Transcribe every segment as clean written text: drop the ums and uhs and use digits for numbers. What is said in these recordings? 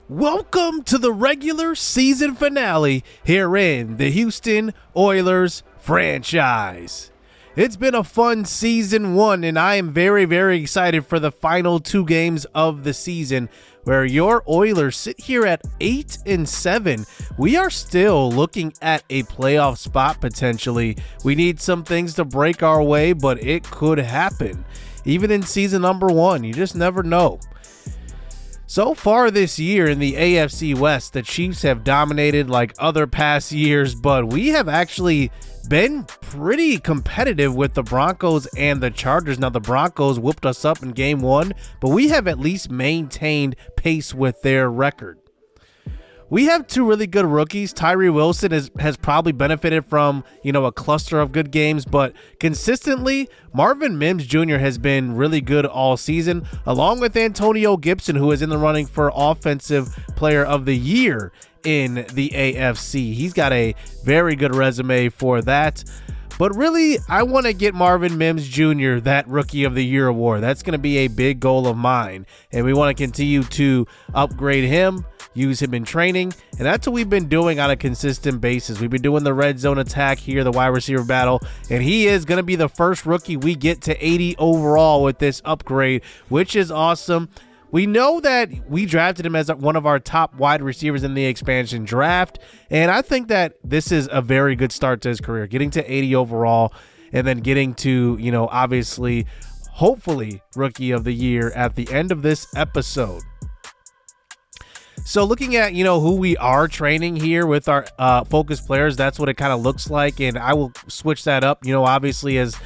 Welcome to the regular season finale here in the Houston Oilers franchise. It's been a fun season one, and I am very, very excited for the final two games of the season where your Oilers sit here at 8-7. We are still looking at a playoff spot potentially. We need some things to break our way, but it could happen. Even in season number one, you just never know. So far this year in the AFC West, the Chiefs have dominated like other past years, but we have actually been pretty competitive with the Broncos and the Chargers. Now, the Broncos whooped us up in game one, but we have at least maintained pace with their record. We have two really good rookies. Tyree Wilson has probably benefited from, a cluster of good games, but consistently, Marvin Mims Jr. has been really good all season, along with Antonio Gibson, who is in the running for Offensive Player of the Year in the AFC. He's got a very good resume for that. But really, I want to get Marvin Mims Jr. that Rookie of the Year award. That's going to be a big goal of mine, and we want to continue to upgrade him, use him in training, and that's what we've been doing on a consistent basis. We've been doing the red zone attack here, the wide receiver battle, and he is going to be the first rookie we get to 80 overall with this upgrade, which is awesome. We know that we drafted him as one of our top wide receivers in the expansion draft, and I think that this is a very good start to his career, getting to 80 overall and then getting to, obviously, hopefully, Rookie of the Year at the end of this episode. So looking at, who we are training here with our focus players, that's what it kind of looks like. And I will switch that up, obviously as,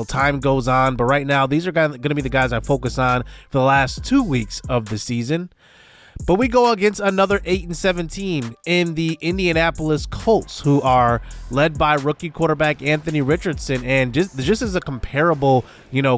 time goes on. But right now, these are going to be the guys I focus on for the last 2 weeks of the season. But we go against another 8-7 team in the Indianapolis Colts, who are led by rookie quarterback Anthony Richardson. And just as a comparable,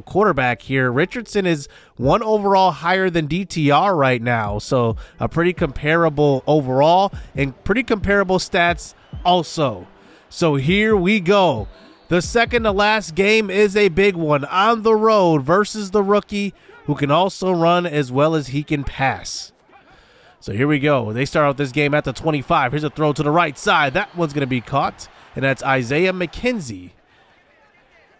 quarterback here, Richardson is 1 overall higher than DTR right now. So a pretty comparable overall and pretty comparable stats also. So here we go. The second to last game is a big one on the road versus the rookie who can also run as well as he can pass. So here we go. They start out this game at the 25. Here's a throw to the right side. That one's going to be caught, and that's Isaiah McKenzie.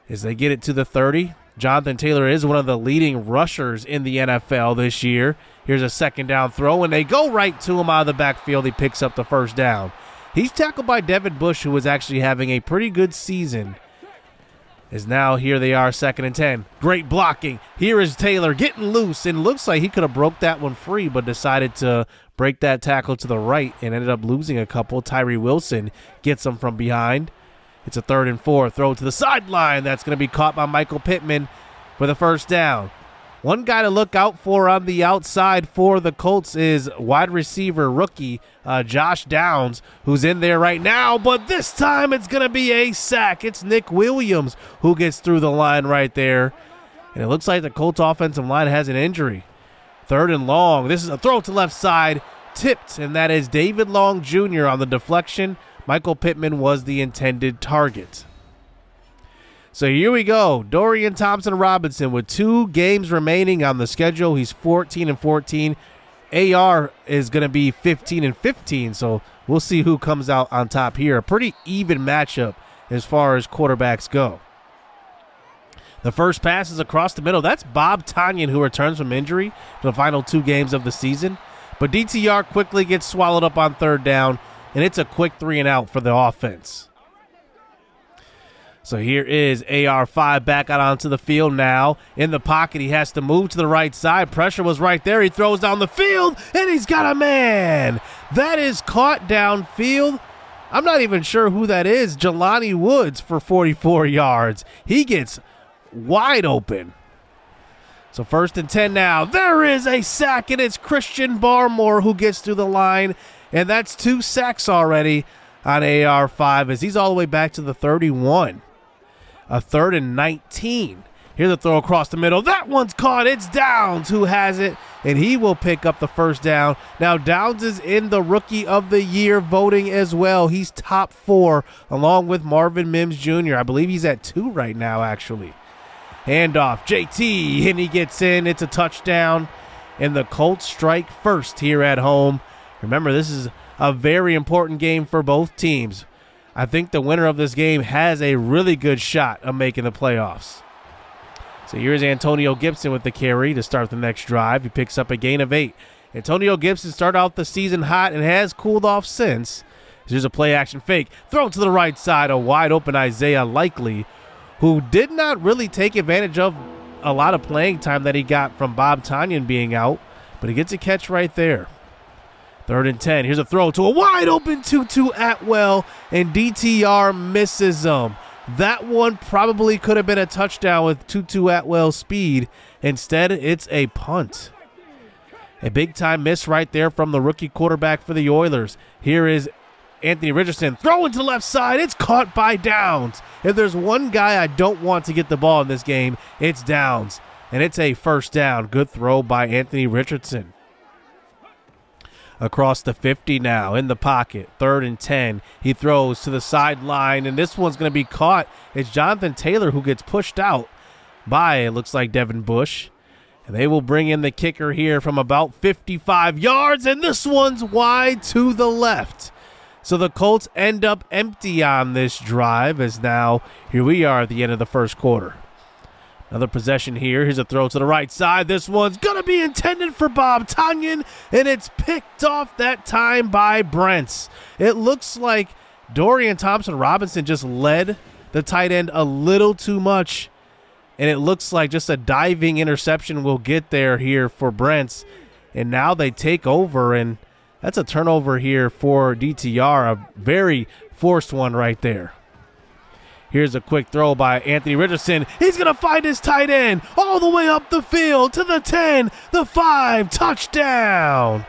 As they get it to the 30, Jonathan Taylor is one of the leading rushers in the NFL this year. Here's a second down throw, and they go right to him out of the backfield. He picks up the first down. He's tackled by Devin Bush, who is actually having a pretty good season. As now here they are, 2nd and 10. Great blocking. Here is Taylor getting loose, and looks like he could have broke that one free, but decided to break that tackle to the right and ended up losing a couple. Tyree Wilson gets him from behind. It's a 3rd and 4. Throw to the sideline. That's going to be caught by Michael Pittman for the first down. One guy to look out for on the outside for the Colts is wide receiver rookie Josh Downs, who's in there right now, but this time it's going to be a sack. It's Nick Williams who gets through the line right there, and it looks like the Colts offensive line has an injury. 3rd and long. This is a throw to left side, tipped, and that is David Long Jr. on the deflection. Michael Pittman was the intended target. So here we go. Dorian Thompson-Robinson with 2 games remaining on the schedule. He's 14-14. AR is going to be 15-15. So we'll see who comes out on top here. A pretty even matchup as far as quarterbacks go. The first pass is across the middle. That's Bob Tonyan, who returns from injury for the final 2 games of the season. But DTR quickly gets swallowed up on 3rd down, and it's a quick 3-and-out for the offense. So here is AR5 back out onto the field now. In the pocket, he has to move to the right side. Pressure was right there. He throws down the field, and he's got a man. That is caught downfield. I'm not even sure who that is. Jelani Woods for 44 yards. He gets wide open. So 1st and 10 now. There is a sack, and it's Christian Barmore who gets through the line. And that's 2 sacks already on AR5 as he's all the way back to the 31. A 3rd and 19. Here's a throw across the middle. That one's caught. It's Downs who has it, and he will pick up the first down. Now, Downs is in the Rookie of the Year voting as well. He's top 4, along with Marvin Mims Jr. I believe he's at 2 right now, actually. Handoff, JT, and he gets in. It's a touchdown, and the Colts strike first here at home Remember, this is a very important game for both teams. I think the winner of this game has a really good shot of making the playoffs. So here's Antonio Gibson with the carry to start the next drive. He picks up a gain of 8. Antonio Gibson started out the season hot and has cooled off since. Here's a play-action fake. Throw to the right side, a wide-open Isaiah Likely, who did not really take advantage of a lot of playing time that he got from Bob Tonyan being out, but he gets a catch right there. 3rd and 10. Here's a throw to a wide-open Tutu Atwell, and DTR misses him. That one probably could have been a touchdown with Tutu Atwell's speed. Instead, it's a punt. A big-time miss right there from the rookie quarterback for the Oilers. Here is Anthony Richardson throwing to the left side. It's caught by Downs. If there's one guy I don't want to get the ball in this game, it's Downs. And it's a first down. Good throw by Anthony Richardson. Across the 50 now, in the pocket, 3rd and 10. He throws to the sideline, and this one's going to be caught. It's Jonathan Taylor who gets pushed out by, it looks like, Devin Bush. And they will bring in the kicker here from about 55 yards, and this one's wide to the left. So the Colts end up empty on this drive, as now here we are at the end of the first quarter. Another possession here. Here's a throw to the right side. This one's going to be intended for Bob Tonyan, and it's picked off that time by Brents. It looks like Dorian Thompson-Robinson just led the tight end a little too much, and it looks like just a diving interception will get there here for Brents. And now they take over, and that's a turnover here for DTR, a very forced one right there. Here's a quick throw by Anthony Richardson. He's going to find his tight end all the way up the field to the 10, the 5, touchdown.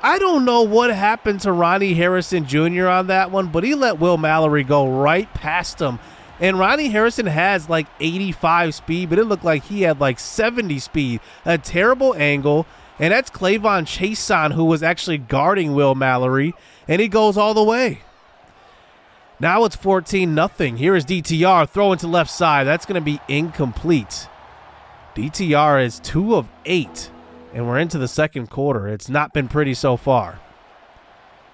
I don't know what happened to Ronnie Harrison Jr. on that one, but he let Will Mallory go right past him. And Ronnie Harrison has like 85 speed, but it looked like he had like 70 speed. A terrible angle. And that's Clavon Chason, who was actually guarding Will Mallory, and he goes all the way. Now it's 14-0. Here is DTR throwing to left side. That's going to be incomplete. DTR is 2 of 8, and we're into the second quarter. It's not been pretty so far.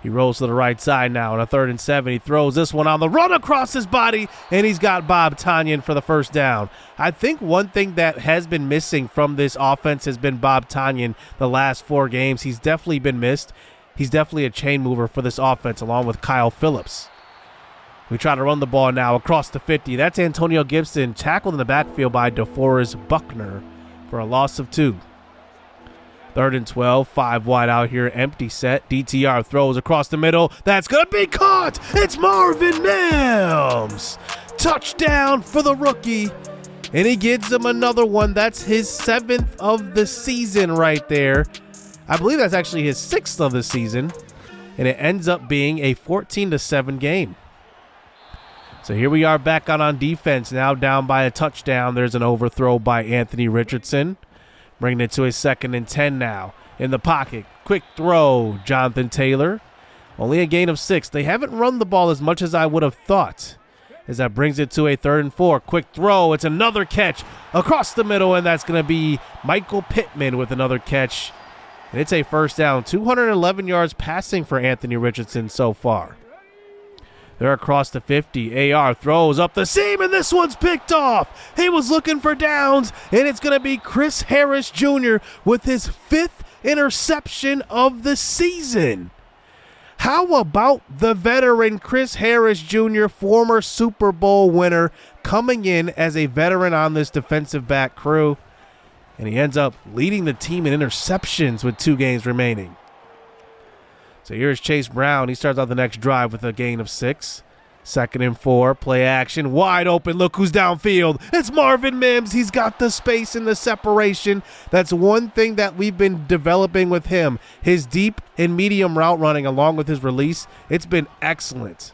He rolls to the right side now on a 3rd and 7. He throws this one on the run across his body, and he's got Bob Tonyan for the first down. I think one thing that has been missing from this offense has been Bob Tonyan the last 4 games. He's definitely been missed. He's definitely a chain mover for this offense along with Kyle Phillips. We try to run the ball now across the 50. That's Antonio Gibson tackled in the backfield by DeForest Buckner for a loss of 2. 3rd and 12, 5 wide out here, empty set. DTR throws across the middle. That's going to be caught. It's Marvin Mims. Touchdown for the rookie. And he gives him another one. That's his 7th of the season right there. I believe that's actually his 6th of the season. And it ends up being a 14-7 game. So here we are back on defense, now down by a touchdown. There's an overthrow by Anthony Richardson, bringing it to a 2nd and 10 now. In the pocket, quick throw, Jonathan Taylor. Only a gain of 6. They haven't run the ball as much as I would have thought, as that brings it to a 3rd and 4. Quick throw, it's another catch across the middle, and that's going to be Michael Pittman with another catch. And it's a first down. 211 yards passing for Anthony Richardson so far. They're across the 50. AR throws up the seam, and this one's picked off. He was looking for downs, and it's going to be Chris Harris Jr. with his 5th interception of the season. How about the veteran Chris Harris Jr., former Super Bowl winner, coming in as a veteran on this defensive back crew, and he ends up leading the team in interceptions with 2 games remaining. So here's Chase Brown. He starts out the next drive with a gain of 6. 2nd and 4, play action, wide open. Look who's downfield. It's Marvin Mims. He's got the space and the separation. That's one thing that we've been developing with him. His deep and medium route running along with his release, it's been excellent.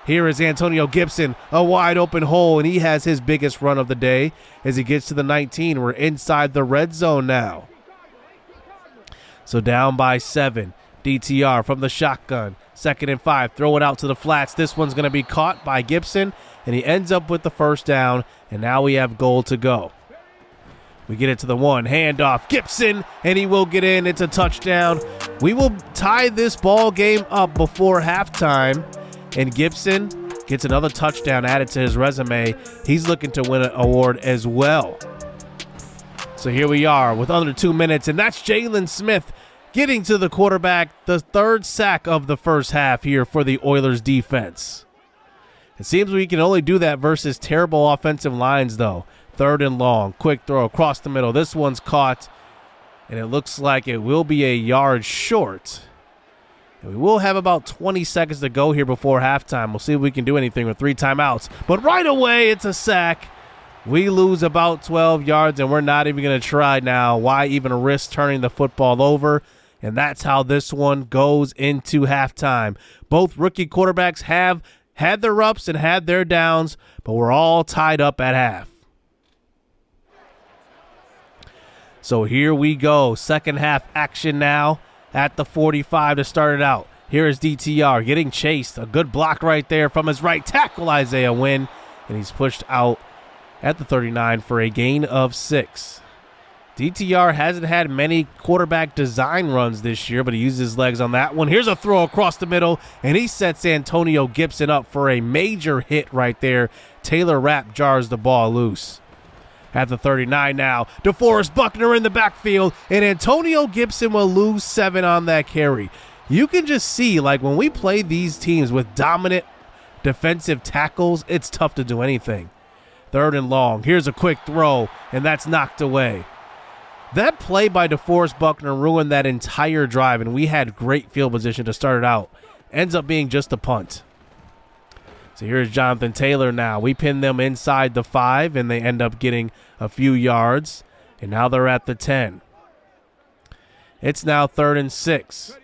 Here is Antonio Gibson, a wide open hole, and he has his biggest run of the day as he gets to the 19. We're inside the red zone now. So down by 7. DTR from the shotgun. 2nd and 5. Throw it out to the flats. This one's going to be caught by Gibson, and he ends up with the first down, and now we have goal to go. We get it to the 1, handoff, Gibson, and he will get in. It's a touchdown. We will tie this ball game up before halftime, and Gibson gets another touchdown added to his resume. He's looking to win an award as well. So here we are with under 2 minutes, and that's Jalen Smith getting to the quarterback, the 3rd sack of the first half here for the Oilers defense. It seems we can only do that versus terrible offensive lines, though. 3rd and long, quick throw across the middle. This one's caught, and it looks like it will be a yard short. And we will have about 20 seconds to go here before halftime. We'll see if we can do anything with 3 timeouts. But right away, it's a sack. We lose about 12 yards, and we're not even going to try now. Why even risk turning the football over? And that's how this one goes into halftime. Both rookie quarterbacks have had their ups and had their downs, but we're all tied up at half. So here we go. Second half action now at the 45 to start it out. Here is DTR getting chased. A good block right there from his right tackle, Isaiah Wynn. And he's pushed out at the 39 for a gain of 6. DTR hasn't had many quarterback design runs this year, but he used his legs on that one. Here's a throw across the middle, and he sets Antonio Gibson up for a major hit right there. Taylor Rapp jars the ball loose. At the 39 now, DeForest Buckner in the backfield, and Antonio Gibson will lose 7 on that carry. You can just see, like, when we play these teams with dominant defensive tackles, it's tough to do anything. 3rd and long. Here's a quick throw, and that's knocked away. That play by DeForest Buckner ruined that entire drive, and we had great field position to start it out. Ends up being just a punt. So here's Jonathan Taylor now. We pin them inside the 5, and they end up getting a few yards. And now they're at the 10. It's now 3rd and 6.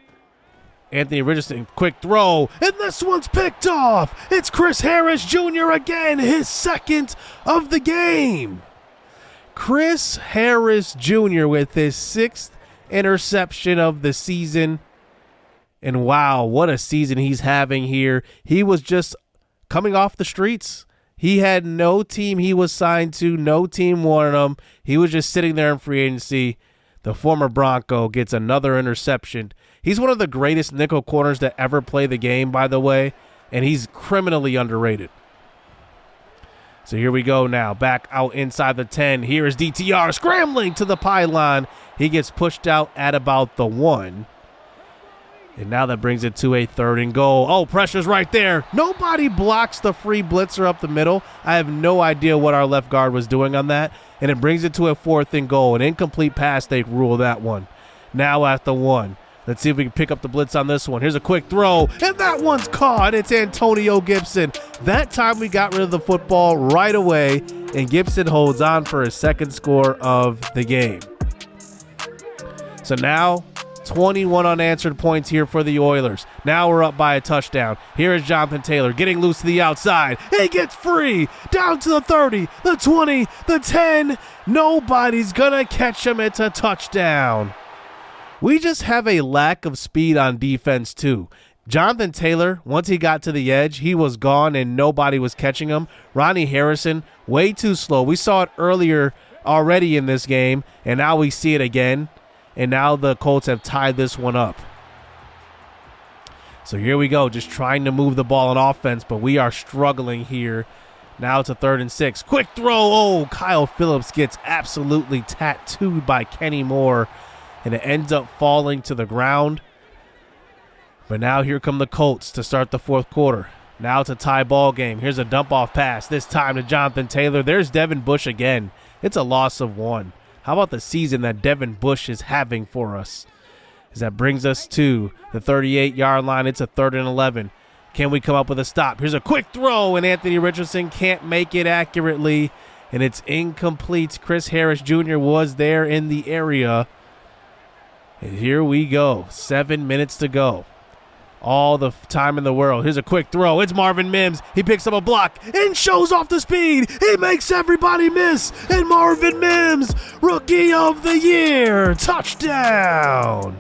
Anthony Richardson, quick throw, and this one's picked off. It's Chris Harris Jr. again, his 2nd of the game. Chris Harris Jr. with his 6th interception of the season. And wow, what a season he's having here. He was just coming off the streets. He had no team he was signed to. No team wanted him. He was just sitting there in free agency. The former Bronco gets another interception. He's one of the greatest nickel corners to ever play the game, by the way, and he's criminally underrated. So here we go now, back out inside the 10. Here is DTR scrambling to the pylon. He gets pushed out at about the 1. And now that brings it to a 3rd and goal. Oh, pressure's right there. Nobody blocks the free blitzer up the middle. I have no idea what our left guard was doing on that. And it brings it to a 4th and goal. An incomplete pass, they rule that one. Now at the 1. Let's see if we can pick up the blitz on this one. Here's a quick throw, and that one's caught. It's Antonio Gibson. That time we got rid of the football right away, and Gibson holds on for his 2nd score of the game. So now 21 unanswered points here for the Oilers. Now we're up by a touchdown. Here is Jonathan Taylor getting loose to the outside. He gets free. Down to the 30, the 20, the 10. Nobody's going to catch him. It's a touchdown. We just have a lack of speed on defense, too. Jonathan Taylor, once he got to the edge, he was gone and nobody was catching him. Ronnie Harrison, way too slow. We saw it earlier already in this game, and now we see it again. And now the Colts have tied this one up. So here we go, just trying to move the ball on offense, but we are struggling here. Now it's a 3rd and 6. Quick throw. Oh, Kyle Phillips gets absolutely tattooed by Kenny Moore, and it ends up falling to the ground. But now here come the Colts to start the 4th quarter. Now it's a tie ball game. Here's a dump-off pass, this time to Jonathan Taylor. There's Devin Bush again. It's a loss of 1. How about the season that Devin Bush is having for us? As that brings us to the 38-yard line. It's a 3rd and 11. Can we come up with a stop? Here's a quick throw, and Anthony Richardson can't make it accurately, and it's incomplete. Chris Harris Jr. was there in the area. And here we go. 7 minutes to go. All the time in the world. Here's a quick throw. It's Marvin Mims. He picks up a block and shows off the speed. He makes everybody miss. And Marvin Mims, Rookie of the Year. Touchdown.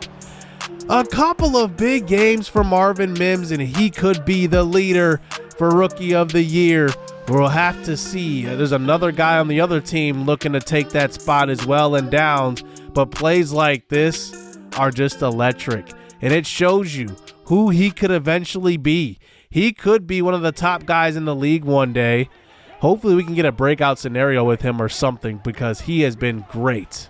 A couple of big games for Marvin Mims, and he could be the leader for Rookie of the Year. We'll have to see. There's another guy on the other team looking to take that spot as well and downs, but plays like this are just electric, and it shows you who he could eventually be. He could be one of the top guys in the league one day. Hopefully we can get a breakout scenario with him or something, because he has been great.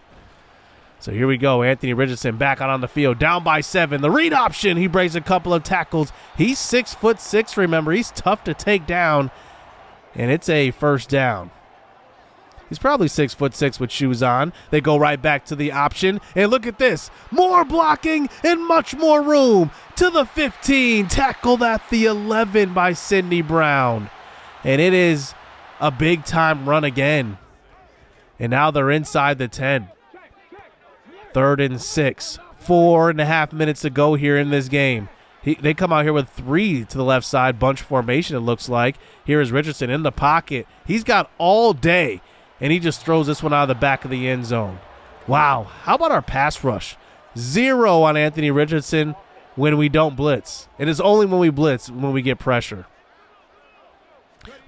So here we go. Anthony Richardson back out on the field, down by 7. The read option, he breaks a couple of tackles. He's 6'6", remember. He's tough to take down, and it's a first down. He's probably 6'6" with shoes on. They go right back to the option, and look at this. More blocking and much more room. To the 15, tackled at the 11 by Sidney Brown. And it is a big-time run again. And now they're inside the 10. 3rd and 6. 4.5 minutes to go here in this game. They come out here with 3 to the left side. Bunch formation, it looks like. Here is Richardson in the pocket. He's got all day, and he just throws this one out of the back of the end zone. Wow. How about our pass rush? 0 on Anthony Richardson when we don't blitz. It is only when we blitz when we get pressure.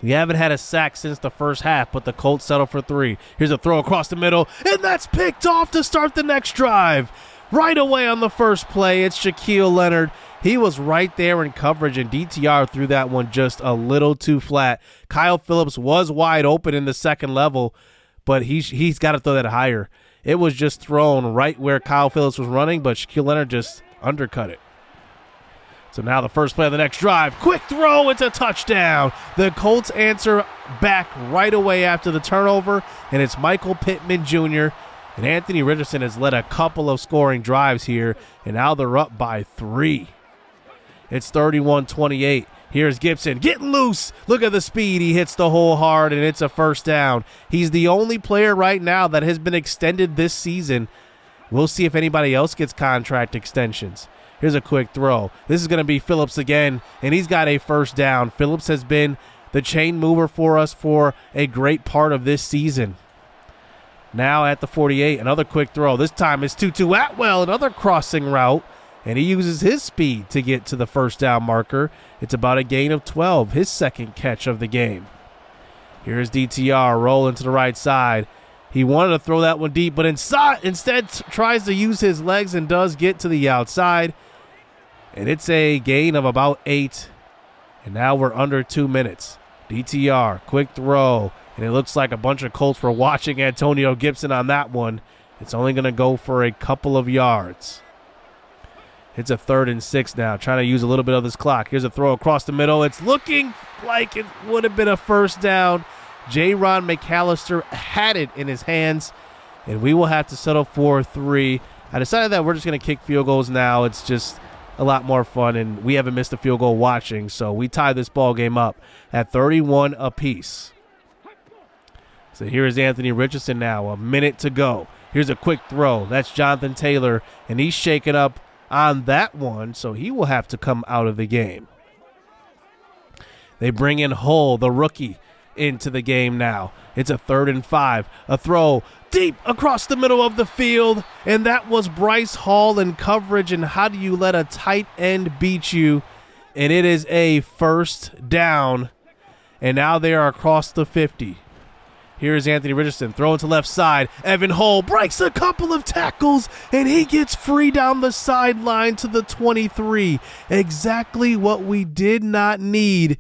We haven't had a sack since the first half, but the Colts settle for 3. Here's a throw across the middle, and that's picked off to start the next drive. Right away on the first play, it's Shaquille Leonard. He was right there in coverage, and DTR threw that one just a little too flat. Kyle Phillips was wide open in the second level, but he's got to throw that higher. It was just thrown right where Kyle Phillips was running, but Shaquille Leonard just undercut it. So now the first play of the next drive. Quick throw, it's a touchdown. The Colts answer back right away after the turnover, and it's Michael Pittman Jr., and Anthony Richardson has led a couple of scoring drives here, and now they're up by 3. It's 31-28. Here's Gibson getting loose. Look at the speed. He hits the hole hard, and it's a first down. He's the only player right now that has been extended this season. We'll see if anybody else gets contract extensions. Here's a quick throw. This is going to be Phillips again, and he's got a first down. Phillips has been the chain mover for us for a great part of this season. Now at the 48, another quick throw. This time it's Tutu Atwell, another crossing route, and he uses his speed to get to the first down marker. It's about a gain of 12, his second catch of the game. Here's DTR rolling to the right side. He wanted to throw that one deep, but instead tries to use his legs and does get to the outside. And it's a gain of about 8. And now we're under 2 minutes. DTR, quick throw. And it looks like a bunch of Colts were watching Antonio Gibson on that one. It's only going to go for a couple of yards. It's a 3rd and 6 now, trying to use a little bit of this clock. Here's a throw across the middle. It's looking like it would have been a first down. J-Ron McAllister had it in his hands, and we will have to settle for 3. I decided that we're just going to kick field goals now. It's just a lot more fun, and we haven't missed a field goal watching, so we tie this ball game up at 31 apiece. So here's Anthony Richardson now, a minute to go. Here's a quick throw. That's Jonathan Taylor, and he's shaken up on that one, so he will have to come out of the game. They bring in Hull, the rookie, into the game now. It's a 3rd and 5. A throw deep across the middle of the field, and that was Bryce Hall in coverage. And how do you let a tight end beat you? And it is a first down, and now they are across the 50. Here's Anthony Richardson throwing to left side. Evan Hull breaks a couple of tackles, and he gets free down the sideline to the 23. Exactly what we did not need.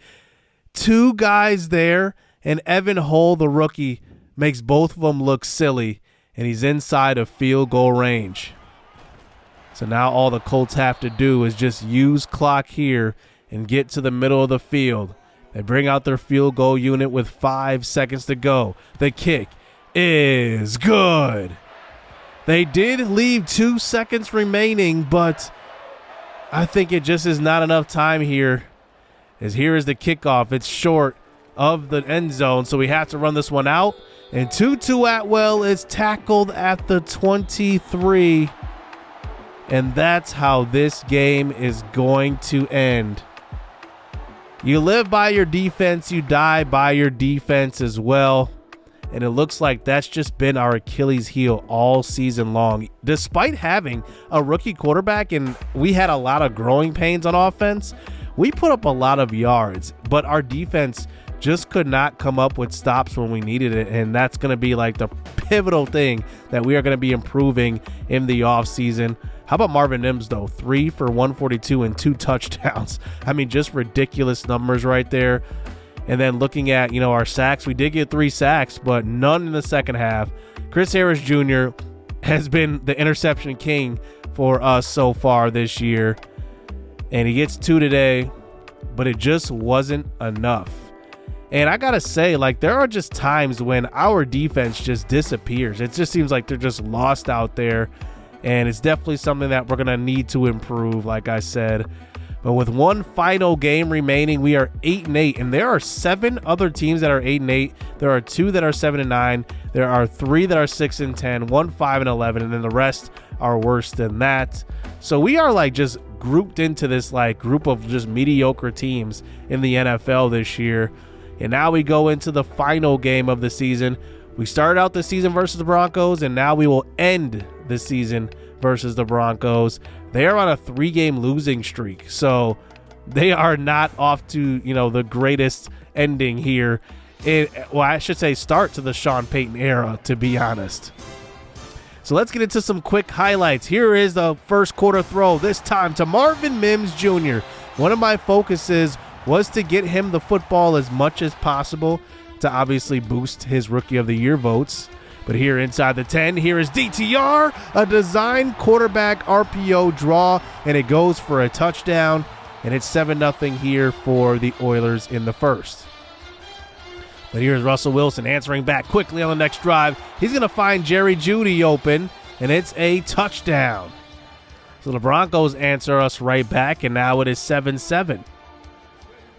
2 guys there, and Evan Hull, the rookie, makes both of them look silly, and he's inside of field goal range. So now all the Colts have to do is just use clock here and get to the middle of the field. They bring out their field goal unit with 5 seconds to go. The kick is good. They did leave 2 seconds remaining, but I think it just is not enough time here. As here is the kickoff. It's short of the end zone, so we have to run this one out. And Tutu Atwell is tackled at the 23. And that's how this game is going to end. You live by your defense, you die by your defense as well. And it looks like that's just been our Achilles heel all season long. Despite having a rookie quarterback and we had a lot of growing pains on offense, we put up a lot of yards, but our defense just could not come up with stops when we needed it, and that's going to be like the pivotal thing that we are going to be improving in the offseason. How about Marvin Mims, though? 3 for 142 and 2 touchdowns. I mean, just ridiculous numbers right there. And then looking at, our sacks, we did get 3 sacks, but none in the second half. Chris Harris Jr. has been the interception king for us so far this year, and he gets 2 today, but it just wasn't enough. And I gotta say, there are just times when our defense just disappears. It just seems like they're just lost out there, and it's definitely something that we're gonna need to improve, like I said. But with one final game remaining, we are 8-8, and there are 7 other teams that are 8-8. There are 2 that are 7-9. There are 3 that are 6-10, 1 5-11, and then the rest are worse than that. So we are just grouped into this group of just mediocre teams in the NFL this year. And now we go into the final game of the season. We started out the season versus the Broncos, and now we will end the season versus the Broncos. They are on a 3-game losing streak, so they are not off to the greatest ending here. I should say start to the Sean Payton era, to be honest. So let's get into some quick highlights. Here is the first quarter throw, this time to Marvin Mims Jr. One of my focuses was to get him the football as much as possible to obviously boost his Rookie of the Year votes. But here inside the 10, here is DTR, a design quarterback RPO draw, and it goes for a touchdown, and it's 7-0 here for the Oilers in the first. But here's Russell Wilson answering back quickly on the next drive. He's going to find Jerry Jeudy open, and it's a touchdown. So the Broncos answer us right back, and now it is 7-7.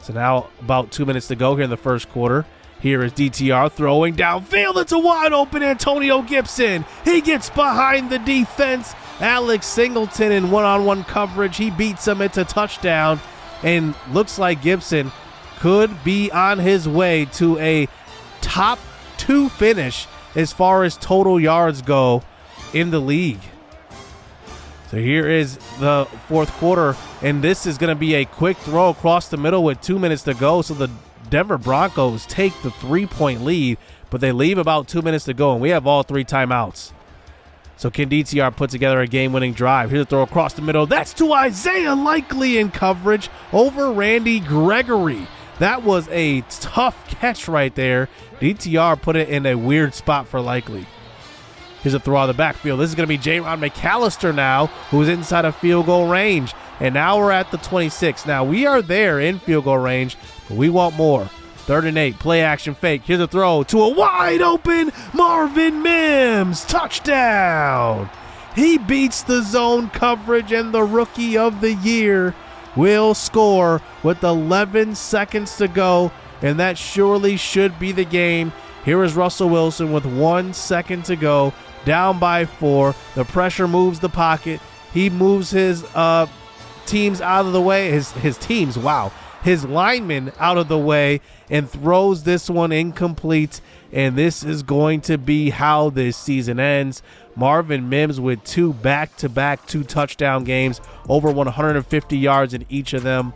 So now about 2 minutes to go here in the first quarter. Here is DTR throwing downfield. It's a wide open Antonio Gibson. He gets behind the defense. Alex Singleton in one-on-one coverage. He beats him. It's a touchdown. And looks like Gibson could be on his way to a top 2 finish as far as total yards go in the league. So here is the fourth quarter, and this is going to be a quick throw across the middle with 2 minutes to go. So the Denver Broncos take the 3-point lead, but they leave about 2 minutes to go, and we have all 3 timeouts. So can DTR put together a game-winning drive? Here's a throw across the middle. That's to Isaiah Likely in coverage over Randy Gregory. That was a tough catch right there. DTR put it in a weird spot for Likely. Here's a throw out of the backfield. This is going to be J-Ron McAllister now, who's inside of field goal range. And now we're at the 26. Now we are there in field goal range, but we want more. 3rd and 8, play action fake. Here's a throw to a wide open Marvin Mims. Touchdown. He beats the zone coverage, and the Rookie of the Year will score with 11 seconds to go, and that surely should be the game. Here is Russell Wilson with 1 second to go, down by 4. The pressure moves the pocket. He moves his teams out of the way. His linemen out of the way, and throws this one incomplete. And this is going to be how this season ends. Marvin Mims with 2 back-to-back 2-touchdown games, over 150 yards in each of them.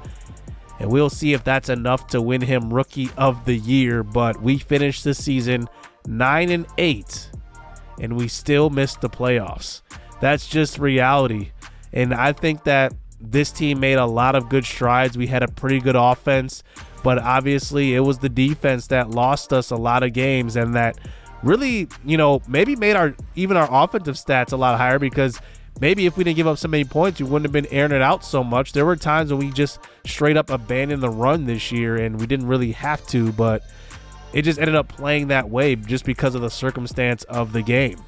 And we'll see if that's enough to win him Rookie of the Year. But we finished the season 9-8, and we still missed the playoffs. That's just reality. And I think that this team made a lot of good strides. We had a pretty good offense, but obviously it was the defense that lost us a lot of games, and that really, maybe made our offensive stats a lot higher, because maybe if we didn't give up so many points, we wouldn't have been airing it out so much. There were times when we just straight up abandoned the run this year, and we didn't really have to, but it just ended up playing that way just because of the circumstance of the game.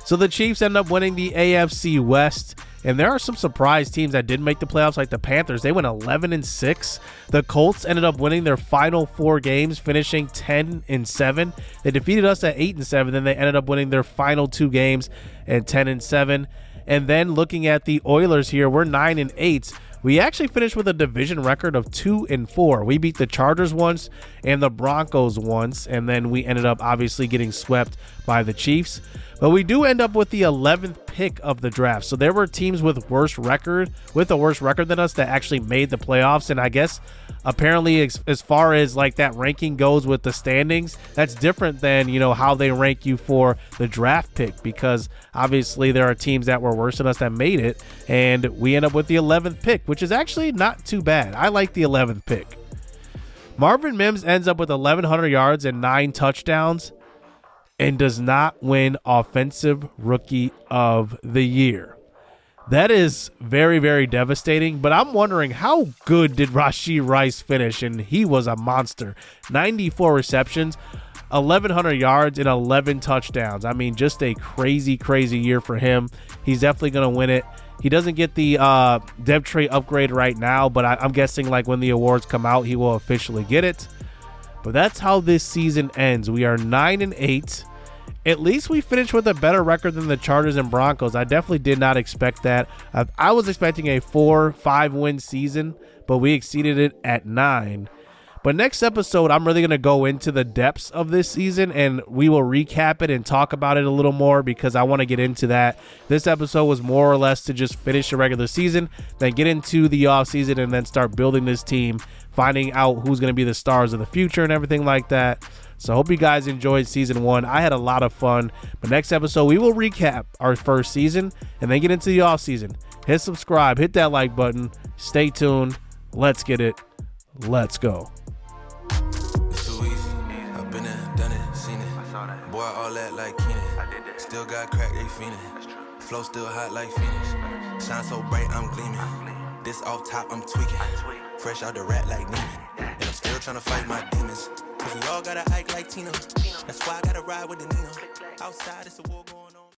So the Chiefs end up winning the AFC West, and there are some surprise teams that didn't make the playoffs, like the Panthers. They went 11-6. The Colts ended up winning their final 4 games, finishing 10-7. They defeated us at 8-7. Then they ended up winning their final 2 games at 10-7. And then looking at the Oilers here, we're 9-8. We actually finished with a division record of 2-4. We beat the Chargers once and the Broncos once, and then we ended up obviously getting swept by the Chiefs. But we do end up with the 11th pick of the draft. So there were teams with a worse record than us that actually made the playoffs. And I guess apparently as far as like that ranking goes with the standings, that's different than, you know, how they rank you for the draft pick, because obviously there are teams that were worse than us that made it, and we end up with the 11th pick, which is actually not too bad. I like the 11th pick. Marvin Mims ends up with 1,100 yards and 9 touchdowns and does not win Offensive Rookie of the Year. That is very, very devastating, but I'm wondering how good did Rashee Rice finish, and he was a monster. 94 receptions, 1,100 yards, and 11 touchdowns. I mean, just a crazy, crazy year for him. He's definitely going to win it. He doesn't get the depth trait upgrade right now, but I'm guessing like when the awards come out, he will officially get it. But that's how this season ends. We are 9-8. At least we finished with a better record than the Chargers and Broncos. I definitely did not expect that. I was expecting a 4-5 win season, but we exceeded it at 9. But next episode, I'm really going to go into the depths of this season, and we will recap it and talk about it a little more because I want to get into that. This episode was more or less to just finish the regular season, then get into the offseason, and then start building this team, finding out who's going to be the stars of the future and everything like that. So I hope you guys enjoyed season 1. I had a lot of fun. But next episode, we will recap our first season and then get into the offseason. Hit subscribe, hit that like button. Stay tuned. Let's get it. Let's go. Boy, all that like Keenan. Still got crack, they fiendin'. Flow still hot like Phoenix. Shine so bright, I'm gleaming. This off top, I'm tweaking. Fresh out the rat like Neiman. And I'm still trying to fight my demons. Cause we all gotta act like Tina. That's why I gotta ride with the Nina. Outside, it's a war going on.